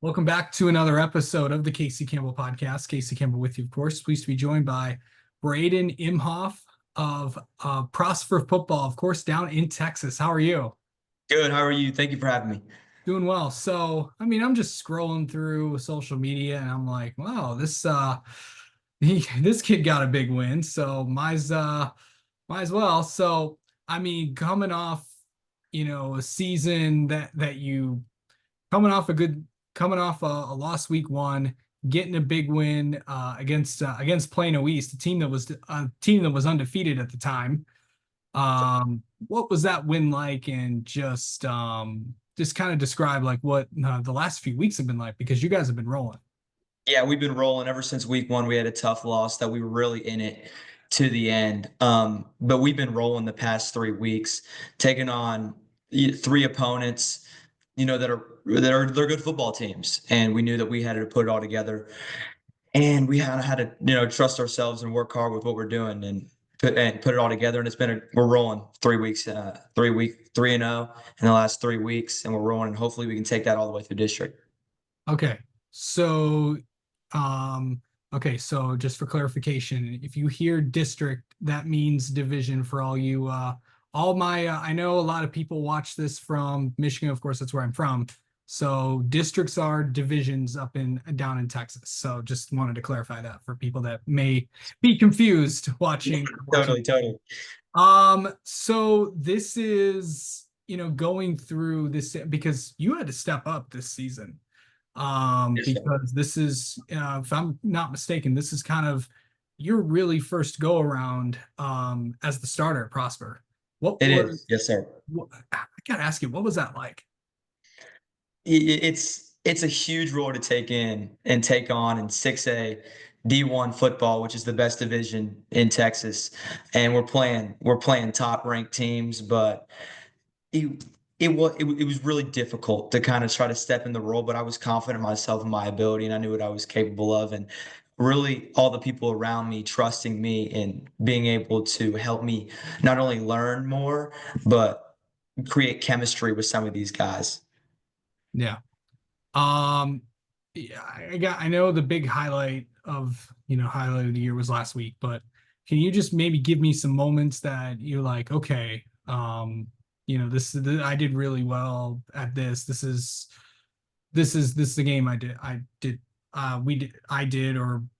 Welcome back to another episode of the Casey Campbell podcast. Casey Campbell with you, of course. Pleased to be joined by Braeden Imhoff of Prosper Football, of course, down in Texas. How are you? Good. How are you? Thank you for having me. Doing well. So, I'm just scrolling through social media and I'm like, wow, this kid got a big win. So might as well. So, coming off, a season that you coming off a good coming off a loss week one, getting a big win against Plano East, a team that was undefeated at the time. What was that win like, and just kind of describe like what the last few weeks have been like because you guys have been rolling. Yeah, we've been rolling ever since week one. We had a tough loss that we were really in it to the end. But we've been rolling the past 3 weeks, taking on three opponents, they're good football teams, and we knew that we had to put it all together, and we had to trust ourselves and work hard with what we're doing and put it all together. And we're rolling 3 weeks, 3-0 in the last 3 weeks, and we're rolling, and hopefully we can take that all the way through district. Okay. So, um, okay. So just for clarification, if you hear district, that means division for I know a lot of people watch this from Michigan. Of course, that's where I'm from. So districts are divisions down in Texas. So just wanted to clarify that for people that may be confused watching. Totally, totally. So this is, going through this because you had to step up this season. Yes, sir. Because this is, if I'm not mistaken, this is kind of your really first go around as the starter at Prosper. What It was, is. Yes, sir. I gotta ask you, what was that like? It's a huge role to take in and take on in 6A D1 football, which is the best division in Texas. And we're playing top ranked teams, but it it was really difficult to kind of try to step in the role, but I was confident in myself and my ability, and I knew what I was capable of. And really all the people around me trusting me and being able to help me not only learn more, but create chemistry with some of these guys. Yeah. Um, yeah, I know the big highlight of the year was last week, but can you just maybe give me some moments that you're like, okay, I did really well at this. This is the game I did,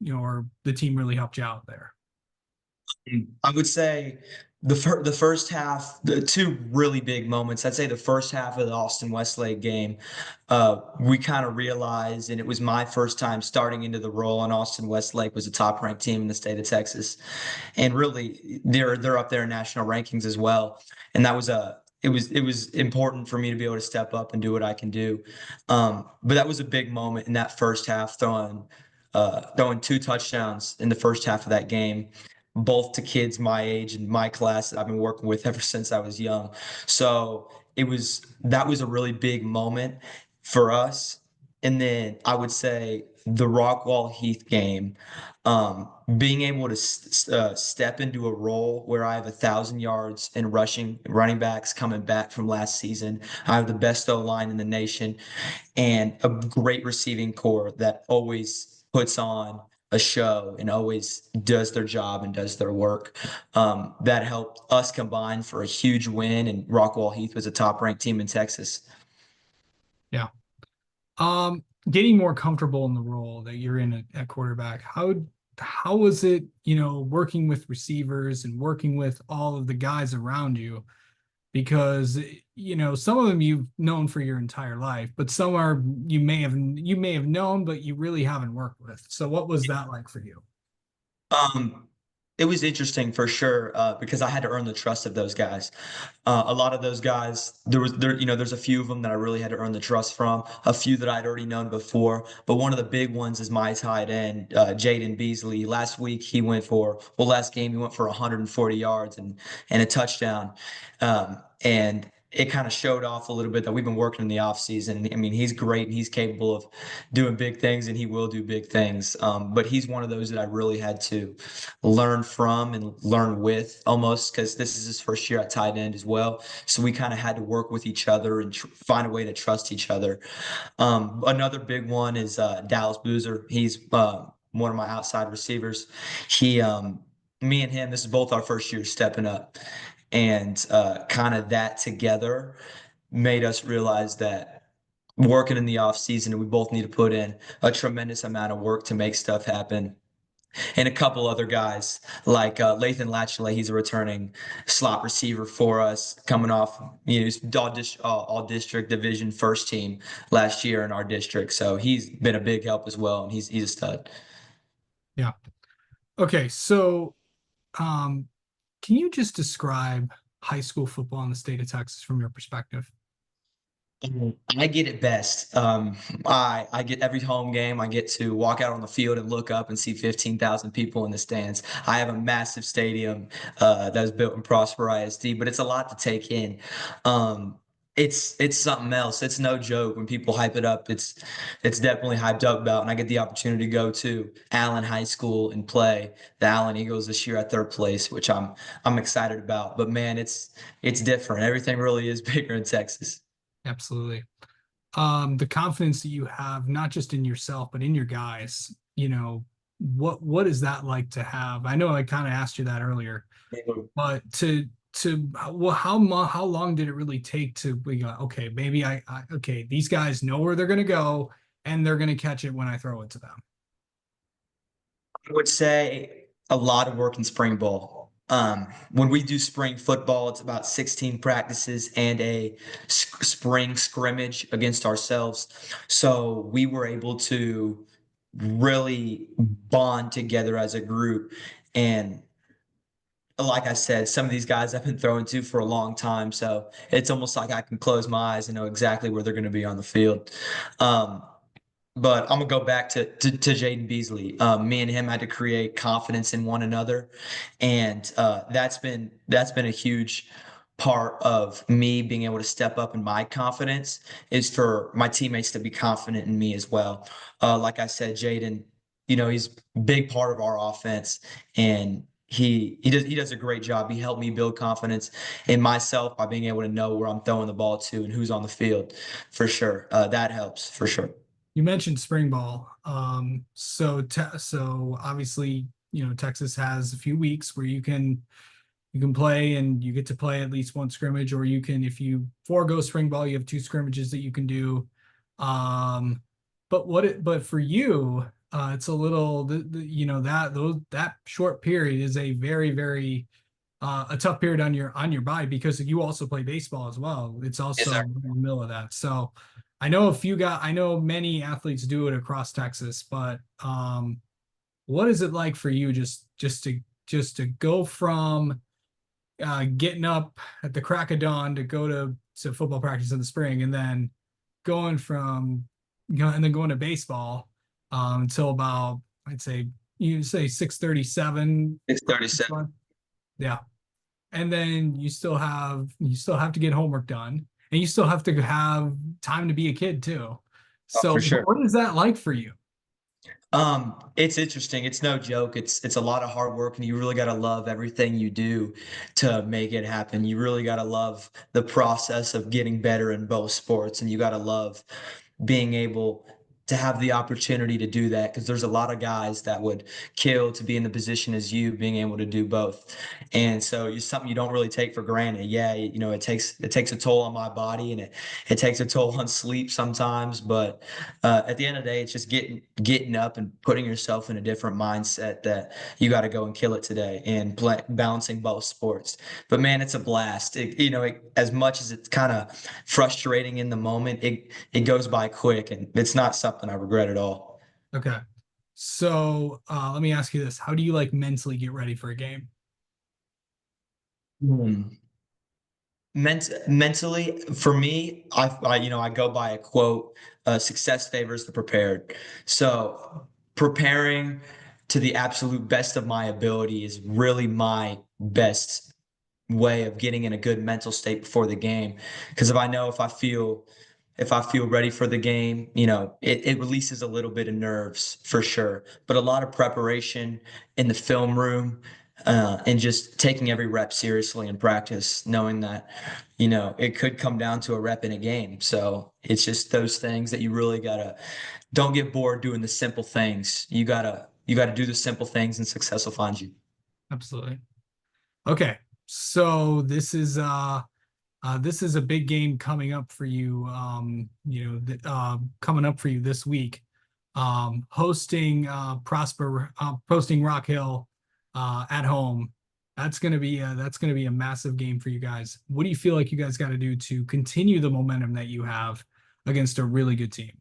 or the team really helped you out there. I would say the first half, the two really big moments. I'd say the first half of the Austin Westlake game, we kind of realized, and it was my first time starting into the role. And Austin Westlake was a top ranked team in the state of Texas, and really they're up there in national rankings as well. And that was a it was important for me to be able to step up and do what I can do. But that was a big moment in that first half, throwing two touchdowns in the first half of that game, both to kids my age and my class that I've been working with ever since I was young. So that was a really big moment for us. And then I would say the Rockwall Heath game, being able to step into a role where I have 1,000 yards in running backs coming back from last season. I have the best O line in the nation and a great receiving core that always puts on a show and always does their job and does their work. That helped us combine for a huge win, and Rockwall Heath was a top ranked team in Texas. Yeah. Getting more comfortable in the role that you're in at quarterback. How was it, working with receivers and working with all of the guys around you? Because some of them you've known for your entire life, but some are you may have known, but you really haven't worked with. So what was that like for you? Um, it was interesting for sure, because I had to earn the trust of those guys. A lot of those guys, there's a few of them that I really had to earn the trust from. A few that I'd already known before, but one of the big ones is my tight end, Jaden Beasley. Last game he went for 140 yards and a touchdown. And it kind of showed off a little bit that we've been working in the off season. I mean, he's great and he's capable of doing big things and he will do big things. But he's one of those that I really had to learn from and learn with almost because this is his first year at tight end as well. So we kind of had to work with each other and find a way to trust each other. Another big one is Dallas Boozer. He's one of my outside receivers. Me and him, this is both our first year stepping up, and kind of that together made us realize that working in the off season, we both need to put in a tremendous amount of work to make stuff happen. And a couple other guys like Lathan Latchley, he's a returning slot receiver for us, coming off he's all district division first team last year in our district, so he's been a big help as well, and he's a stud. Yeah. Okay. So, um, can you just describe high school football in the state of Texas from your perspective? I get it best. I get every home game. I get to walk out on the field and look up and see 15,000 people in the stands. I have a massive stadium that was built in Prosper ISD, but it's a lot to take in. It's something else. It's no joke when people hype it up. It's definitely hyped up about, and I get the opportunity to go to Allen High School and play the Allen Eagles this year at third place, which I'm excited about. But man, it's different. Everything really is bigger in Texas. Absolutely. The confidence that you have, not just in yourself, but in your guys, what is that like to have? I know I kind of asked you that earlier, but well, how long did it really take to be like, okay, maybe okay, these guys know where they're gonna go and they're gonna catch it when I throw it to them. I would say a lot of work in spring ball. When we do spring football, it's about 16 practices and a spring scrimmage against ourselves. So we were able to really bond together as a group. And like I said, some of these guys I've been throwing to for a long time. So it's almost like I can close my eyes and know exactly where they're going to be on the field. Um, but I'm gonna go back to Jaden Beasley. Me and him had to create confidence in one another, and that's been a huge part of me being able to step up in my confidence is for my teammates to be confident in me as well. Like I said, Jaden, he's a big part of our offense, and he does a great job. He helped me build confidence in myself by being able to know where I'm throwing the ball to and who's on the field, for sure. That helps for sure. You mentioned spring ball. So obviously, Texas has a few weeks where you can play and you get to play at least one scrimmage, or you can, if you forego spring ball, you have two scrimmages that you can do. Um, but for you, it's a little, that short period is a very, very, a tough period on your body because you also play baseball as well. It's Yes, also sir. in the middle of that. So I know many athletes do it across Texas, but what is it like for you just to go from getting up at the crack of dawn to go to football practice in the spring, and then going from and then going to baseball until about, I'd say, you say 6:37 It's practice 37. one. Yeah. And then you still have to get homework done, and you still have to have time to be a kid too. Oh, So for sure. what is that like for you? It's interesting. It's no joke. It's a lot of hard work, and you really got to love everything you do to make it happen. You really got to love the process of getting better in both sports, and you got to love being able to have the opportunity to do that because there's a lot of guys that would kill to be in the position as you being able to do both. And so it's something you don't really take for granted. Yeah, it takes a toll on my body and it takes a toll on sleep sometimes, but at the end of the day, it's just getting up and putting yourself in a different mindset that you got to go and kill it today and balancing both sports. But man, it's a blast. As much as it's kind of frustrating in the moment, it goes by quick, and it's not something I regret at all. Okay. So let me ask you this. How do you like mentally get ready for a game? Hmm. Mentally, for me, I go by a quote: "Success favors the prepared." So preparing to the absolute best of my ability is really my best. way of getting in a good mental state before the game. Because if I feel ready for the game, it releases a little bit of nerves for sure. But a lot of preparation in the film room, and just taking every rep seriously in practice, knowing that, it could come down to a rep in a game. So it's just those things that you really gotta don't get bored doing the simple things. You gotta do the simple things and success will find you. Absolutely. Okay. So this is a big game coming up for you. Coming up for you this week. Hosting Rock Hill at home. That's gonna be a massive game for you guys. What do you feel like you guys got to do to continue the momentum that you have against a really good team?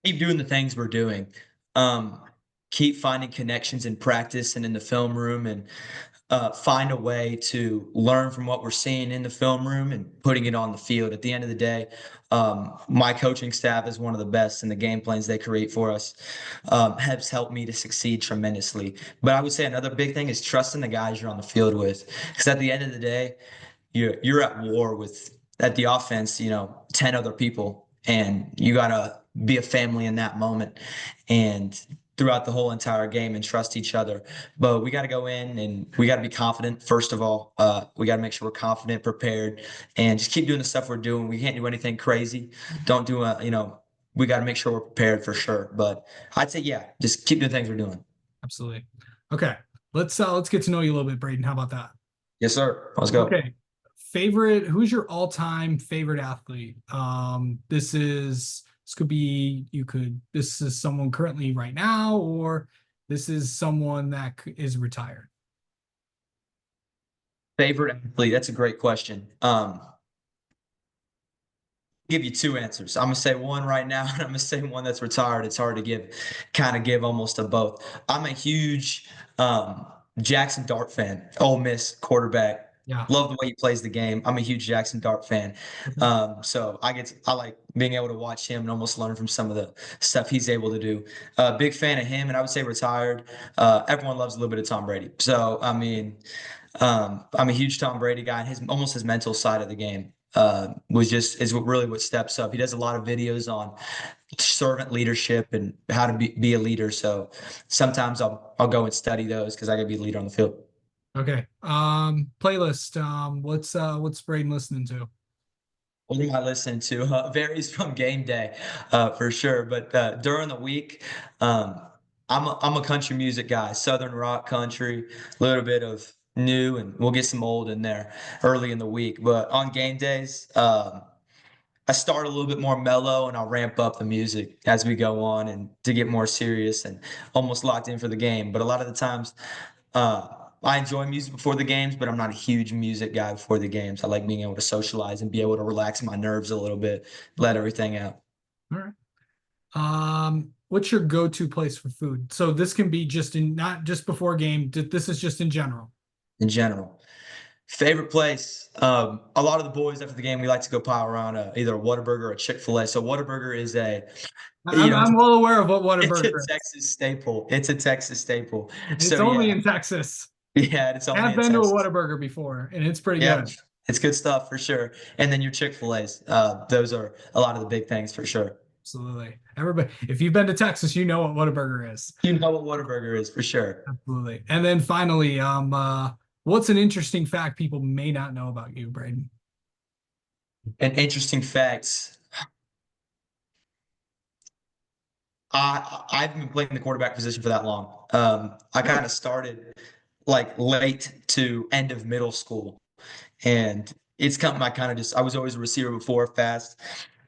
Keep doing the things we're doing. Um, Keep finding connections in practice and in the film room, and find a way to learn from what we're seeing in the film room and putting it on the field. At the end of the day, my coaching staff is one of the best, and the game plans they create for us has helped me to succeed tremendously. But I would say another big thing is trusting the guys you're on the field with, because at the end of the day, you're at war with at the offense, 10 other people, and you gotta be a family in that moment and throughout the whole entire game and trust each other. But we got to go in and we got to be confident. First of all, we got to make sure we're confident, prepared, and just keep doing the stuff we're doing. We can't do anything crazy. Don't do we got to make sure we're prepared for sure. But I'd say, yeah, just keep doing things we're doing. Absolutely. Okay. Let's get to know you a little bit, Braden. How about that? Yes, sir. Let's go. Okay. Who's your all-time favorite athlete? This could be this is someone currently right now, or this is someone that is retired. Favorite athlete? That's a great question. Give you two answers. I'm gonna say one right now, and I'm gonna say one that's retired. It's hard to give almost a both. I'm a huge Jackson Dart fan, Ole Miss quarterback. Yeah. Love the way he plays the game. I'm a huge Jackson Dart fan. Okay. So I like being able to watch him and almost learn from some of the stuff he's able to do. Big fan of him, and I would say retired. Everyone loves a little bit of Tom Brady. So I mean, I'm a huge Tom Brady guy, and his mental side of the game is really what steps up. He does a lot of videos on servant leadership and how to be a leader. So sometimes I'll go and study those because I got to be a leader on the field. Okay. Playlist. What's Braden listening to? What am I listening to? Varies from game day, for sure. But during the week, um, I'm a country music guy, Southern rock country, a little bit of new, and we'll get some old in there early in the week. But on game days, I start a little bit more mellow, and I'll ramp up the music as we go on, and to get more serious and almost locked in for the game. But a lot of the times, uh, I enjoy music before the games, but I'm not a huge music guy before the games. I like being able to socialize and be able to relax my nerves a little bit, let everything out All right. What's your go-to place for food? So this can be just in not just before game. This is just in general. in general. Favorite place? A lot of the boys after the game, we like to go pile around either a Whataburger or a Chick-fil-A. So Whataburger is you know, I'm well aware of what it's a Whataburger is. Texas staple. It's a Texas staple. It's So only yeah, in Texas. yeah, it's only I've in been to a Texas. Whataburger before, and it's pretty Yeah, good. it's good stuff for sure. And then your Chick-fil-A's, those are a lot of the big things for sure. Absolutely. Everybody, if you've been to Texas, you know what Whataburger is. You know what Whataburger is for sure. Absolutely. And then finally, what's an interesting fact people may not know about you, Braden? And interesting facts. I've been playing the quarterback position for that long. I kind of started like late to end of middle school, and it's come. I was always a receiver before, fast,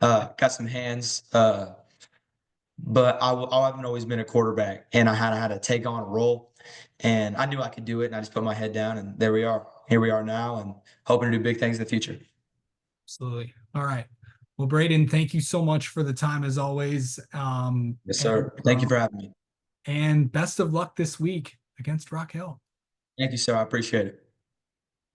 got some hands, but I haven't always been a quarterback, and I had to take on a role, and I knew I could do it, and I just put my head down, and there we are. Here we are now, and hoping to do big things in the future. Absolutely. All right. Well, Braden, thank you so much for the time as always. Yes, sir. Thank you for having me. And best of luck this week against Rock Hill. Thank you, sir. I appreciate it.